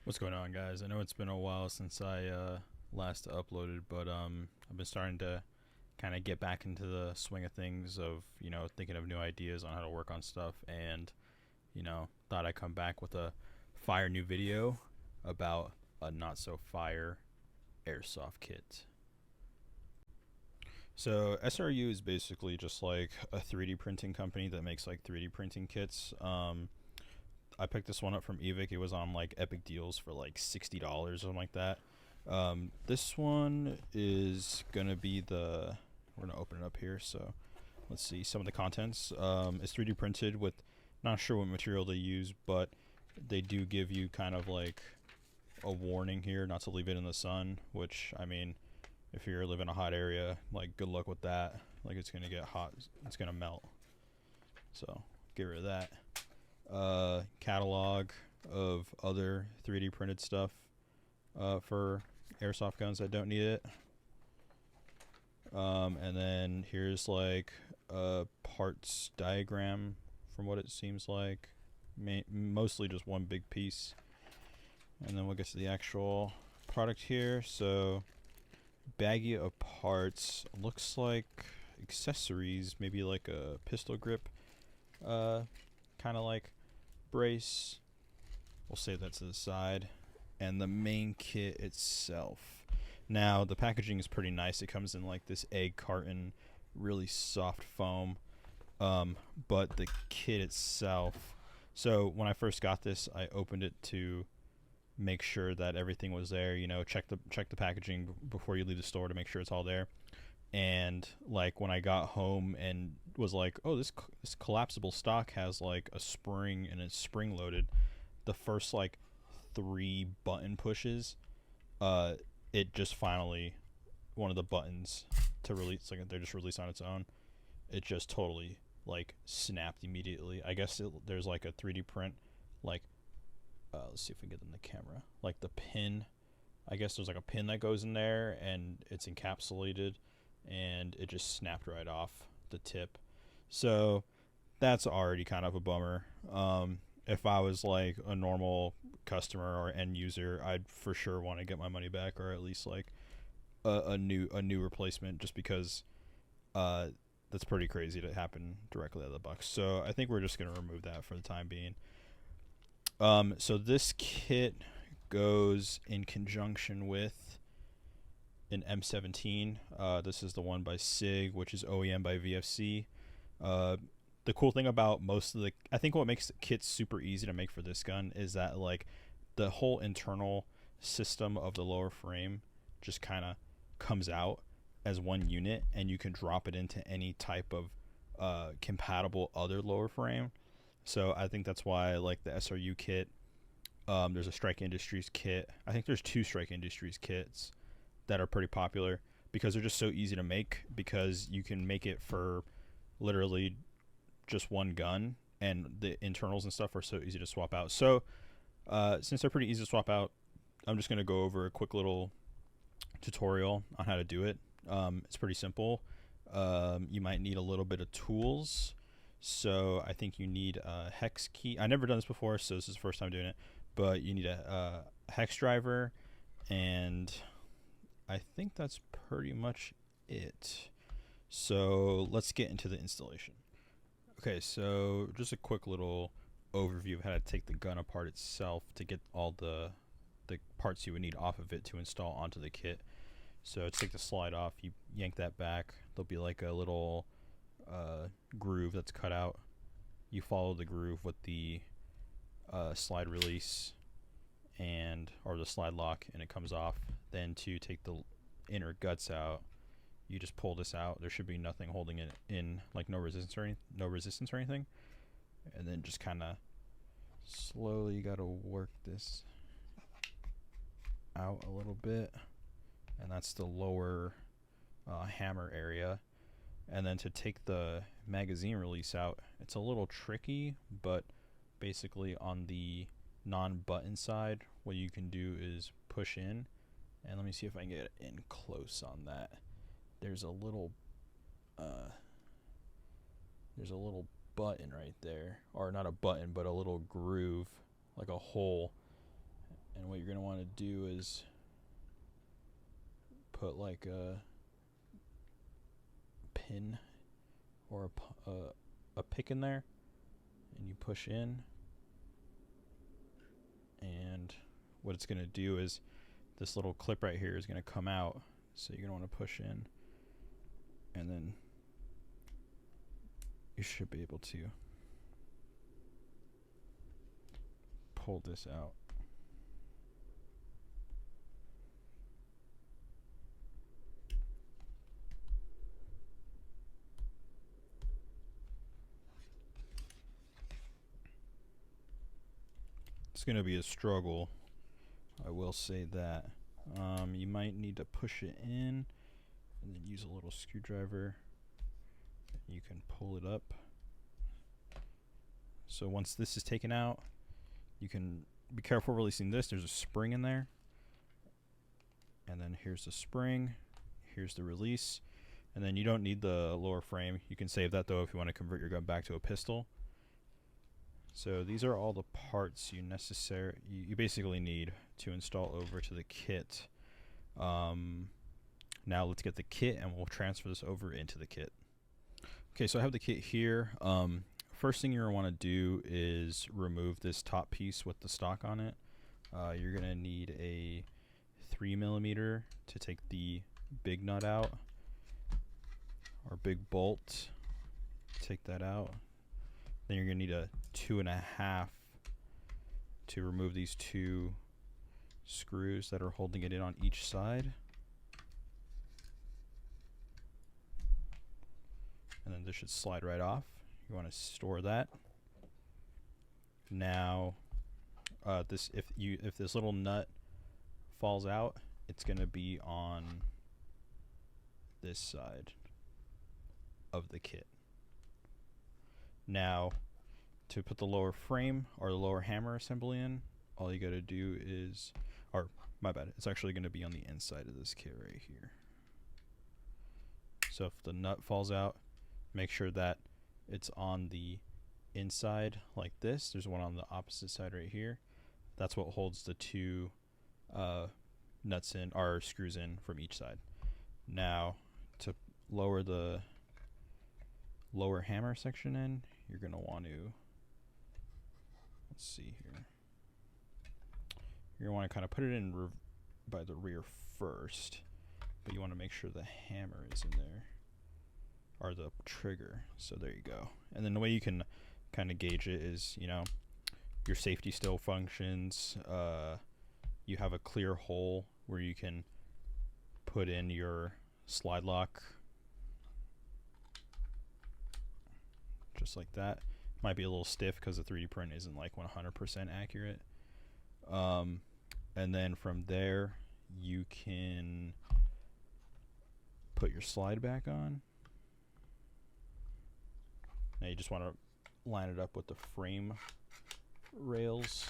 What's going on, guys? I know it's been a while since I last uploaded, but I've been starting to kind of get back into the swing of things of, thinking of new ideas on how to work on stuff, and, thought I'd come back with a fire new video about a not so fire airsoft kit. So SRU is basically just like a 3D printing company that makes like 3D printing kits. I picked this one up from Evic. It was on like Epic Deals for like $60 or something like that. This one is gonna be the. We're gonna open it up here. So let's see some of the contents. It's 3D printed with, not sure what material they use, but they do give you kind of like a warning here not to leave it in the sun. Which, I mean, if you're living in a hot area, like, good luck with that. Like, it's gonna get hot. It's gonna melt. So get rid of that. Catalog of other 3D printed stuff for airsoft guns that don't need it. And then here's like a parts diagram from what it seems like. Mostly just one big piece. And then we'll get to the actual product here. So, baggie of parts. Looks like accessories, maybe like a pistol grip, kind of like brace. We'll save that to the side. And the main kit itself. Now, the packaging is pretty nice. It comes in like this egg carton, really soft foam. But the kit itself. So when I first got this, I opened it to make sure that everything was there. Check the packaging before you leave the store to make sure it's all there. And like when I got home and was like, oh, this collapsible stock has like a spring and it's spring loaded. The first like 3 button pushes, it just finally, one of the buttons to release, like they're just released on its own. It just totally like snapped immediately. I guess there's like a 3D print, like let's see if we can get in the camera. Like the pin, I guess there's like a pin that goes in there and it's encapsulated, and it just snapped right off the tip. So that's already kind of a bummer. If I was like a normal customer or end user, I'd for sure want to get my money back, or at least like a new replacement, just because that's pretty crazy to happen directly out of the box. So I think we're just gonna remove that for the time being. So this kit goes in conjunction with an M17. This is the one by SIG, which is OEM by VFC. The cool thing about I think what makes the kits super easy to make for this gun is that like the whole internal system of the lower frame just kind of comes out as one unit, and you can drop it into any type of compatible other lower frame. So I think that's why, like, the SRU kit, there's a Strike Industries kit. I think there's 2 Strike Industries kits that are pretty popular because they're just so easy to make, because you can make it for literally just one gun, and the internals and stuff are so easy to swap out. So since they're pretty easy to swap out, I'm just going to go over a quick little tutorial on how to do it. It's pretty simple. You might need a little bit of tools. So I think you need a hex key. I've never done this before, so this is the first time doing it. But you need a hex driver, and I think that's pretty much it. So let's get into the installation. Okay, so just a quick little overview of how to take the gun apart itself to get all the parts you would need off of it to install onto the kit. So to take the slide off, you yank that back. There'll be like a little groove that's cut out. You follow the groove with the slide release or the slide lock, and it comes off. Then to take the inner guts out, you just pull this out. There should be nothing holding it in, like no resistance or anything. And then just kind of slowly, you gotta work this out a little bit, and that's the lower hammer area. And then to take the magazine release out, it's a little tricky, but basically on the non-button side, what you can do is push in, and let me see if I can get in close on that. There's a little button right there, or not a button, but a little groove, like a hole, And what you're going to want to do is put like a pin or a pick in there, and you push in, and what it's going to do is this little clip right here is going to come out, so you're going to want to push in, and then you should be able to pull this out. It's going to be a struggle, I will say that. You might need to push it in and then use a little screwdriver. You can pull it up. So once this is taken out, you can be careful releasing this. There's a spring in there. And then here's the spring. Here's the release. And then you don't need the lower frame. You can save that though if you want to convert your gun back to a pistol. So these are all the parts you basically need to install over to the kit. Now let's get the kit and we'll transfer this over into the kit. Okay, so I have the kit here. First thing you're going to want to do is remove this top piece with the stock on it. You're going to need a 3mm to take the big nut out, or big bolt. Take that out. Then you're going to need a 2.5 to remove these two screws that are holding it in on each side. And then this should slide right off. You want to store that. Now, if this little nut falls out, it's going to be on this side of the kit. Now, to put the lower frame or the lower hammer assembly in, all you got to do is, or my bad, it's actually going to be on the inside of this kit right here. So if the nut falls out, make sure that it's on the inside like this. There's one on the opposite side right here. That's what holds the two nuts in, or screws in from each side. Now, to lower the lower hammer section in, you're going to want to, let's see here, you're going to want to kind of put it in by the rear first, but you want to make sure the hammer is in there, or the trigger. So there you go. And then the way you can kind of gauge it is, you know, your safety still functions. You have a clear hole where you can put in your slide lock, just like that. Might be a little stiff because the 3D print isn't like 100% accurate. And then from there, you can put your slide back on. Now you just want to line it up with the frame rails,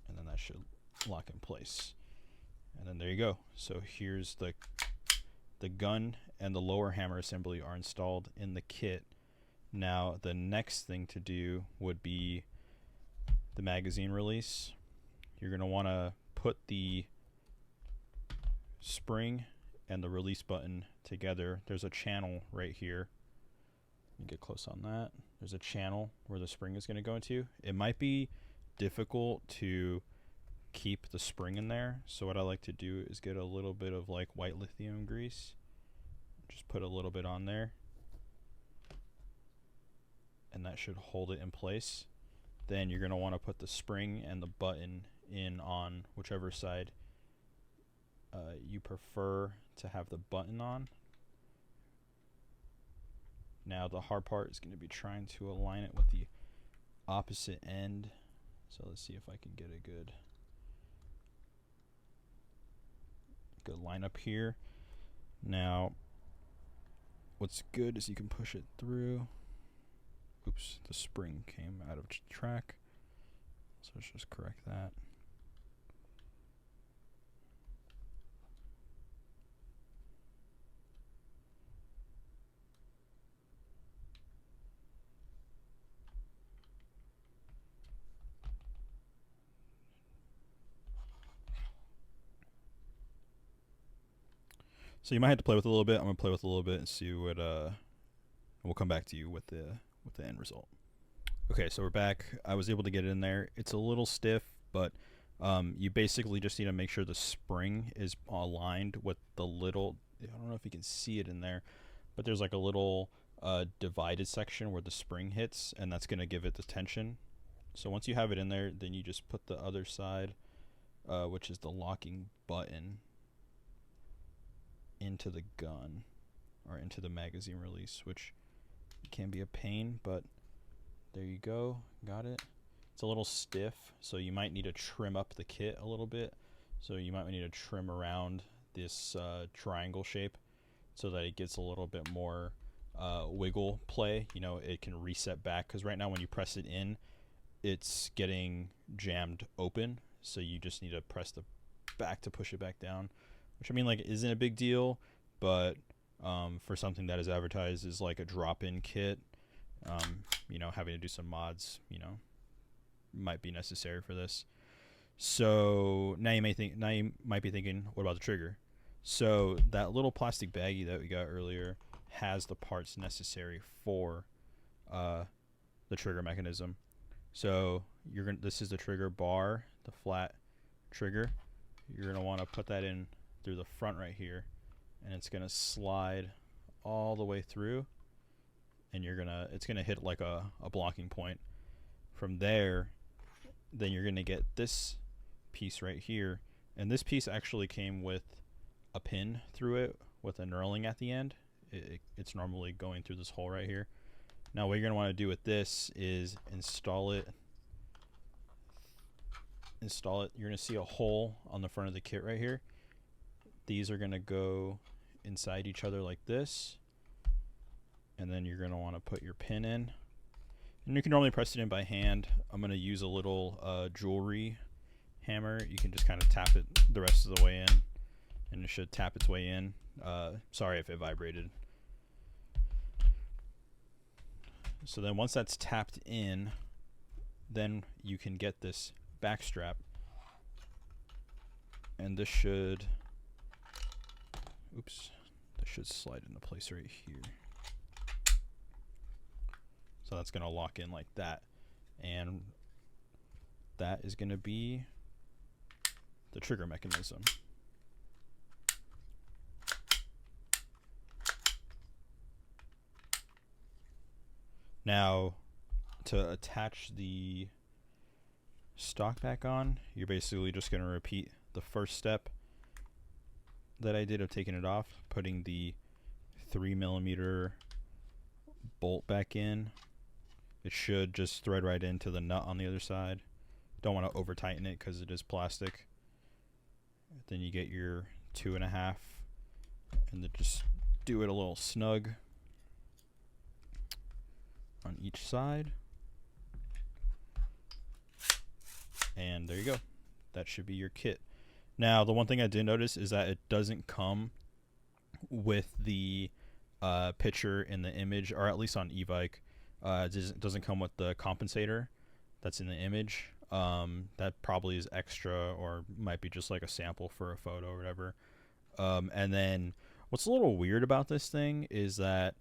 and then that should lock in place. And then there you go. So here's the gun and the lower hammer assembly are installed in the kit. Now the next thing to do would be the magazine release. You're going to want to put the spring and the release button together. There's a channel right here. Let me get close on that. There's a channel where the spring is going to go into. It might be difficult to keep the spring in there, so what I like to do is get a little bit of like white lithium grease, just put a little bit on there, and that should hold it in place. Then you're going to want to put the spring and the button in on whichever side you prefer to have the button on. Now the hard part is going to be trying to align it with the opposite end. So let's see if I can get a good line up here. Now what's good is you can push it through. Oops, the spring came out of track. So let's just correct that. So you might have to play with it a little bit. I'm gonna play with it a little bit and see what we'll come back to you with the end result. Okay, so we're back. I was able to get it in there. It's a little stiff, but you basically just need to make sure the spring is aligned with the little, I don't know if you can see it in there, but there's like a little divided section where the spring hits, and that's going to give it the tension. So once you have it in there, then you just put the other side, which is the locking button, into the gun, or into the magazine release, which can be a pain, but there you go, got it. It's a little stiff, so you might need to trim up the kit a little bit. So you might need to trim around this triangle shape so that it gets a little bit more wiggle play. You know, it can reset back, because right now when you press it in, it's getting jammed open. So you just need to press the back to push it back down, which I mean, like, isn't a big deal, but for something that is advertised as like a drop-in kit, you know, having to do some mods, you know, might be necessary for this. So now you might be thinking, what about the trigger? So that little plastic baggie that we got earlier has the parts necessary for the trigger mechanism. So this is the trigger bar, the flat trigger. You're gonna want to put that in through the front right here, and it's gonna slide all the way through, and it's gonna hit like a blocking point. From there, then you're gonna get this piece right here, and this piece actually came with a pin through it with a knurling at the end. It's normally going through this hole right here. Now what you're gonna want to do with this is install it. You're gonna see a hole on the front of the kit right here. These are gonna go inside each other like this, and then you're gonna want to put your pin in. And you can normally press it in by hand. I'm going to use a little jewelry hammer. You can just kind of tap it the rest of the way in, and it should tap its way in. Sorry if it vibrated. So then once that's tapped in, then you can get this back strap. And this should slide into place right here. So that's going to lock in like that. And that is going to be the trigger mechanism. Now, to attach the stock back on, you're basically just going to repeat the first step that I did of taking it off, putting the 3mm bolt back in. It should just thread right into the nut on the other side. Don't want to over tighten it because it is plastic. Then you get your 2.5, and then just do it a little snug on each side. And there you go. That should be your kit. Now, the one thing I did notice is that it doesn't come with the picture in the image, or at least on e-bike. It doesn't come with the compensator that's in the image. That probably is extra, or might be just like a sample for a photo or whatever. And then what's a little weird about this thing is that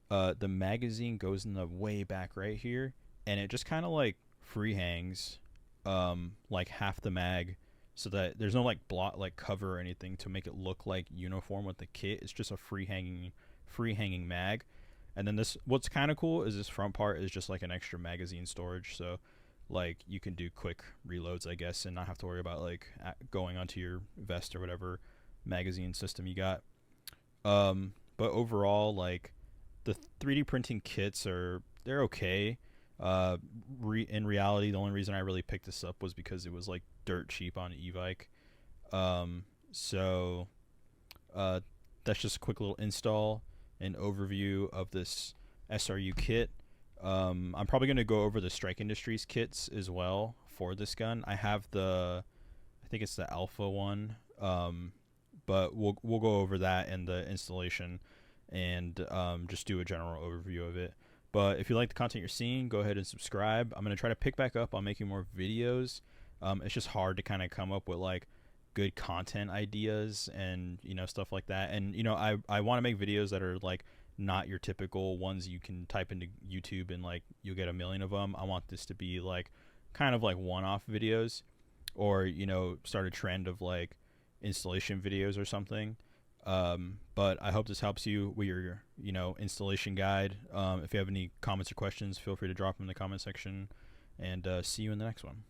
the magazine goes in the way back right here, and it just kind of like free hangs like half the mag, so that there's no like cover or anything to make it look like uniform with the kit. It's just a free hanging mag. And then what's kind of cool is this front part is just like an extra magazine storage, so like you can do quick reloads, I guess, and not have to worry about like going onto your vest or whatever magazine system you got. But overall, like, the 3D printing kits they're okay. In reality, the only reason I really picked this up was because it was like dirt cheap on e-bike. So that's just a quick little install and overview of this SRU kit. I'm probably going to go over the Strike Industries kits as well for this gun. I have I think it's the Alpha one, but we'll go over that and the installation and just do a general overview of it. But if you like the content you're seeing, go ahead and subscribe. I'm going to try to pick back up on making more videos. It's just hard to kind of come up with like good content ideas and, you know, stuff like that. And, you know, I want to make videos that are like not your typical ones you can type into YouTube and like you'll get a million of them. I want this to be like kind of like one-off videos, or, you know, start a trend of like installation videos or something. But I hope this helps you with your, you know, installation guide. If you have any comments or questions, feel free to drop them in the comment section, and see you in the next one.